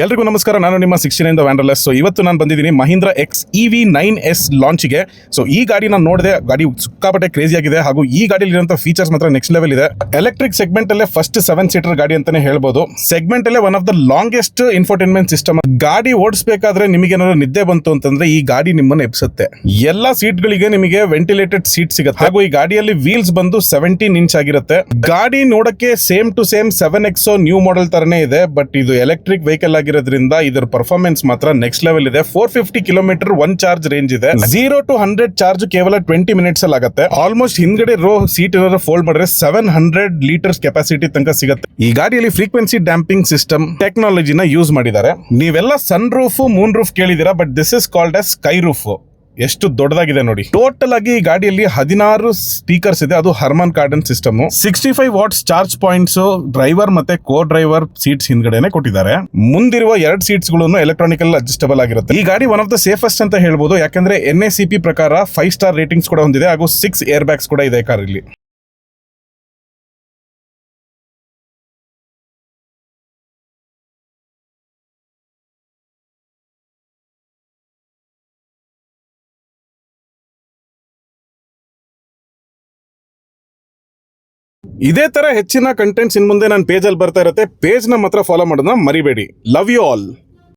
ಎಲ್ರಿಗೂ ನಮಸ್ಕಾರ. ನಾನು ನಿಮ್ಮ 69 ವ್ಯಾಂಡರ್ಲೆಸ್. ಸೊ ಇವತ್ತು ನಾನು ಬಂದಿದ್ದೀನಿ ಮಹೀಂದ್ರ XEV9S ಲಾಂಚಿಗೆ. ಸೊ ಈ ಗಾಡಿ ನಾನು ನೋಡಿದೆ, ಗಾಡಿ ಸಿಕ್ಕಾಪಟ್ಟೆ ಕ್ರೇಜಿ ಆಗಿದೆ ಹಾಗೂ ಈ ಗಾಡಿಯಲ್ಲಿ ಇರುವಂತಹ ಫೀಚರ್ಸ್ ಮಾತ್ರ ನೆಕ್ಸ್ಟ್ ಲೆವೆಲ್ ಇದೆ. ಎಲೆಕ್ಟ್ರಿಕ್ ಸೆಗ್ಮೆಂಟ್ ಅಲ್ಲೇ ಫಸ್ಟ್ 7 ಸೀಟರ್ ಗಾಡಿ ಅಂತಾನೆ ಹೇಳ್ಬೋದು. ಸೆಗ್ಮೆಂಟ್ ಅಲ್ಲೇ one of the longest infotainment system. ಗಾಡಿ ಓಡಿಸಬೇಕಾದ್ರೆ ನಿಮಗೆ ಏನಾದ್ರು ನಿದ್ದೆ ಬಂತು ಅಂತಂದ್ರೆ ಈ ಗಾಡಿ ನಿಮ್ಮನ್ನ ಎಬ್ಸುತ್ತೆ. ಎಲ್ಲಾ ಸೀಟ್ ಗಳಿಗೆ ನಿಮಗೆ ವೆಂಟಿಲೇಟೆಡ್ ಸೀಟ್ ಸಿಗುತ್ತೆ ಹಾಗೂ ಈ ಗಾಡಿಯಲ್ಲಿ ವೀಲ್ಸ್ ಬಂದು 17 ಇಂಚ್ ಆಗಿರುತ್ತೆ. ಗಾಡಿ ನೋಡಕ್ಕೆ same to same 7XO new model ತರನೇ ಇದೆ, ಬಟ್ ಇದು ಎಲೆಕ್ಟ್ರಿಕ್ ವೆಹಿಕಲ್ ಆಗಿರೋದ್ರಿಂದ ಇದರ ಪರ್ಫಾರ್ಮೆನ್ಸ್ ಮಾತ್ರ ನೆಕ್ಸ್ಟ್ ಲೆವೆಲ್ ಇದೆ. 450 ಕಿಲೋಮೀಟರ್ ಒನ್ ಚಾರ್ಜ್ ರೇಂಜ್ ಇದೆ. 0 to 100 ಚಾರ್ಜ್ ಕೇವಲ 20 ಮಿನಿಟ್ಸ್ ಅಲ್ಲಿ ಆಗುತ್ತೆ. ಆಲ್ಮೋಸ್ಟ್ ಹಿಂದ್ಗಡೆ ರೋ ಸೀಟ್ ಏನಾದ್ರು ಫೋಲ್ಡ್ ಮಾಡಿದ್ರೆ 700 ಲೀಟರ್ಸ್ ಕೆಪಾಸಿಟಿ ತನಕ ಸಿಗುತ್ತೆ. ಈ ಗಾಡಿಯಲ್ಲಿ ಫ್ರೀಕ್ವೆನ್ಸಿ ಡ್ಯಾಂಪಿಂಗ್ ಸಿಸ್ಟಮ್ ಟೆಕ್ನಾಲಜಿನ ಯೂಸ್ ಮಾಡಿದ್ದಾರೆ. ನೀವೆಲ್ಲ ಸನ್ ರೂಫ್, ಮೂನ್ ರೂಫ್ ಕೇಳಿದಿರಾ, but this is called as sky roof. ಎಷ್ಟು ದೊಡ್ಡದಾಗಿದೆ ನೋಡಿ. ಟೋಟಲ್ ಆಗಿ ಈ ಗಾಡಿಯಲ್ಲಿ 16 ಸ್ಪೀಕರ್ಸ್ ಇದೆ. ಅದು Harman Kardon system. 65 watts charge points driver ಮತ್ತೆ ಕೋ ಡ್ರೈವರ್ ಸೀಟ್ಸ್ ಹಿಂದ್ಗಡೆನೆ ಕೊಟ್ಟಿದ್ದಾರೆ. ಮುಂದಿರುವ 2 ಸೀಟ್ಸ್ ಗಳನ್ನು ಎಲೆಕ್ಟ್ರಾನಿಕಲ್ ಅಡ್ಜಸ್ಟಬಲ್ ಆಗಿರುತ್ತೆ. ಈ ಗಾಡಿ ಒನ್ ಆಫ್ ದ ಸೇಫೆಸ್ಟ್ ಅಂತ ಹೇಳ್ಬೋದು, ಯಾಕಂದ್ರೆ NACP ಪ್ರಕಾರ 5 ಸ್ಟಾರ್ ರೇಟಿಂಗ್ಸ್ ಕೂಡ ಹೊಂದಿದೆ ಹಾಗೂ 6 ಏರ್ ಬ್ಯಾಗ್ಸ್ ಕೂಡ ಇದೆ ಕಾರಲ್ಲಿ. ಇದೇ ತರ ಹೆಚ್ಚಿನ ಕಂಟೆಂಟ್ಸ್ ಇನ್ ಮುಂದೆ ನನ್ನ ಪೇಜ್ ಅಲ್ಲಿ ಬರ್ತಾ ಇರುತ್ತೆ. ಪೇಜ್ ನ ಮಾತ್ರ ಫಾಲೋ ಮಾಡೋದನ್ನ ಮರಿಬೇಡಿ. Love you all.